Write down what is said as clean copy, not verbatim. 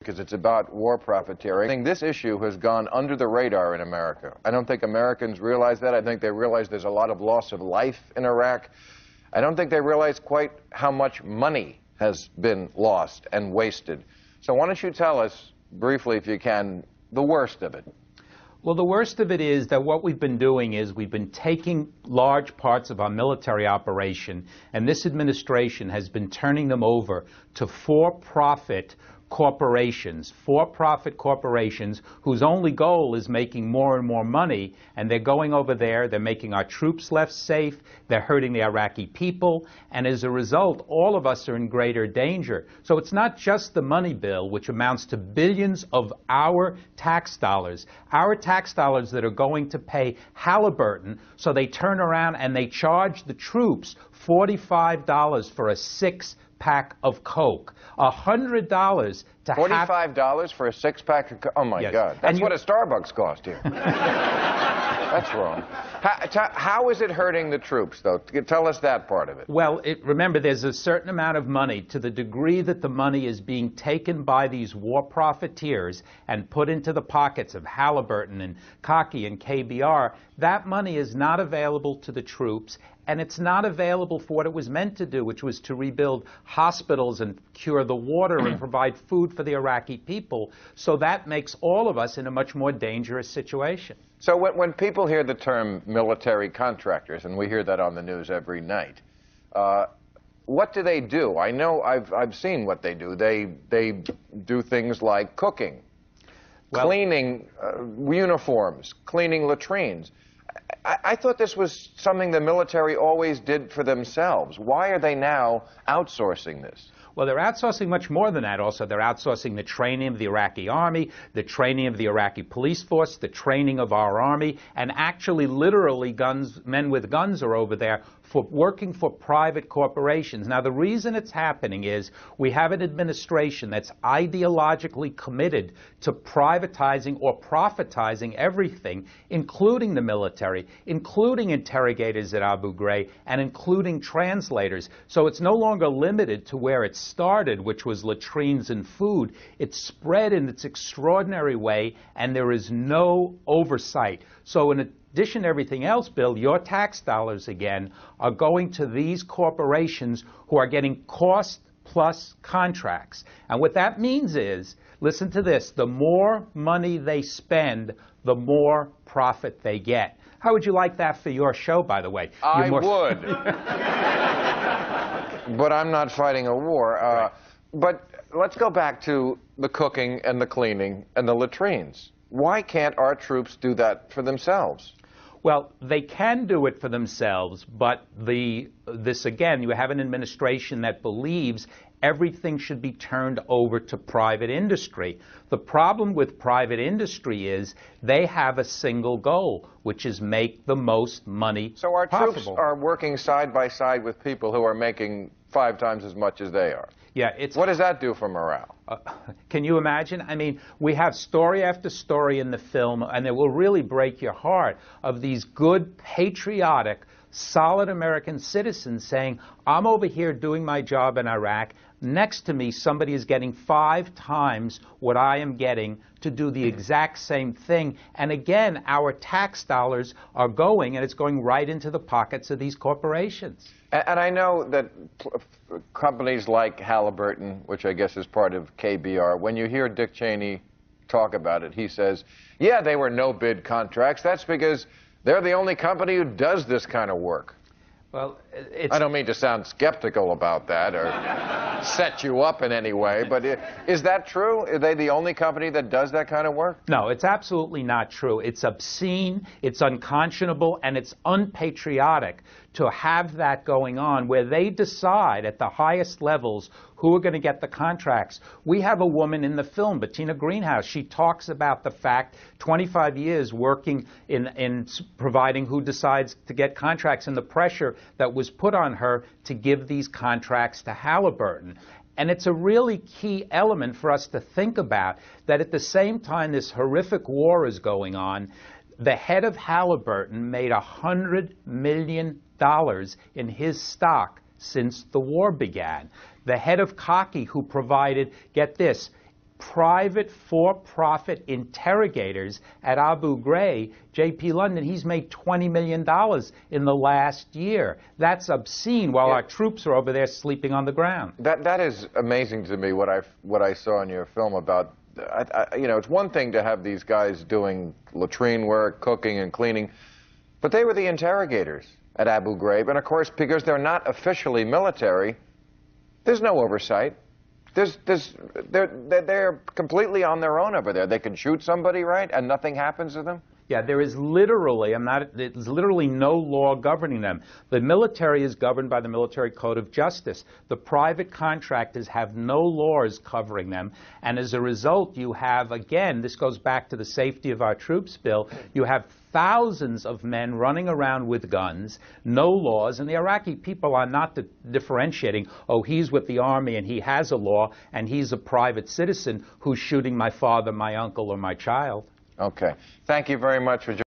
because it's about war profiteering. I think this issue has gone under the radar in America. I don't think Americans realize that. I think they realize there's a lot of loss of life in Iraq. I don't think they realize quite how much money has been lost and wasted. So why don't you tell us, briefly if you can, the worst of it? Well, the worst of it is that what we've been doing is we've been taking large parts of our military operation, and this administration has been turning them over to for-profit corporations whose only goal is making more and more money, and they're going over there, they're making our troops less safe, they're hurting the Iraqi people, and as a result, all of us are in greater danger. So it's not just the money bill, which amounts to billions of our tax dollars that are going to pay Halliburton, so they turn around and they charge the troops $45 for a six-pack of Coke. $100 to $45 for a six-pack of Coke? Oh, my God. That's what a Starbucks cost here. That's wrong. How is it hurting the troops, though? Tell us that part of it. Well, remember, there's a certain amount of money. To the degree that the money is being taken by these war profiteers and put into the pockets of Halliburton and Cocky and KBR, that money is not available to the troops, and it's not available for what it was meant to do, which was to rebuild hospitals and cure the water and provide food for the Iraqi people. So that makes all of us in a much more dangerous situation. So when people hear the term military contractors, and we hear that on the news every night, what do they do? I know I've seen what they do. They do things like cooking, cleaning uniforms, cleaning latrines. I thought this was something the military always did for themselves. Why are they now outsourcing this? Well, they're outsourcing much more than that also. They're outsourcing the training of the Iraqi army, the training of the Iraqi police force, the training of our army, and actually literally men with guns are over there working for private corporations. Now, the reason it's happening is we have an administration that's ideologically committed to privatizing or profitizing everything, including the military, including interrogators at Abu Ghraib, and including translators. So it's no longer limited to where it started, which was latrines and food. It's spread in its extraordinary way, and there is no oversight. So in addition to everything else, Bill, your tax dollars, again, are going to these corporations who are getting cost-plus contracts. And what that means is, listen to this, the more money they spend, the more profit they get. How would you like that for your show, by the way? I would. But I'm not fighting a war. Right. But let's go back to the cooking and the cleaning and the latrines. Why can't our troops do that for themselves? Well, they can do it for themselves, but this again, you have an administration that believes everything should be turned over to private industry. The problem with private industry is they have a single goal, which is make the most money possible. So our troops are working side by side with people who are making 5 times as much as they are. Yeah, what does that do for morale? Can you imagine? I mean, we have story after story in the film, and it will really break your heart, of these good, patriotic, solid American citizens saying, I'm over here doing my job in Iraq. Next to me, somebody is getting 5 times what I am getting to do the exact same thing. And again, our tax dollars are going, and it's going right into the pockets of these corporations. And I know that companies like Halliburton, which I guess is part of KBR, when you hear Dick Cheney talk about it, he says, yeah, they were no-bid contracts. That's because they're the only company who does this kind of work. Well, I don't mean to sound skeptical about that or set you up in any way, but is that true? Are they the only company that does that kind of work? No, it's absolutely not true. It's obscene, it's unconscionable, and it's unpatriotic to have that going on where they decide at the highest levels who are going to get the contracts. We have a woman in the film, Bettina Greenhouse. She talks about the fact 25 years working in providing who decides to get contracts and the pressure that was put on her to give these contracts to Halliburton. And it's a really key element for us to think about, that at the same time this horrific war is going on, the head of Halliburton made $100 million in his stock since the war began. The head of Cocky, who provided, get this, private for-profit interrogators at Abu Ghraib, J.P. London, he's made $20 million in the last year. That's obscene while our troops are over there sleeping on the ground. That is amazing to me, what I saw in your film about, you know, it's one thing to have these guys doing latrine work, cooking and cleaning, but they were the interrogators at Abu Ghraib, and of course, because they're not officially military, there's no oversight. They're completely on their own over there. They can shoot somebody, right, and nothing happens to them? Yeah, there is literally, there's literally no law governing them. The military is governed by the Military Code of Justice. The private contractors have no laws covering them, and as a result, you have, again, this goes back to the safety of our troops bill, you have thousands of men running around with guns, no laws, and the Iraqi people are not differentiating, oh, he's with the army and he has a law, and he's a private citizen who's shooting my father, my uncle, or my child. Okay. Thank you very much for joining us.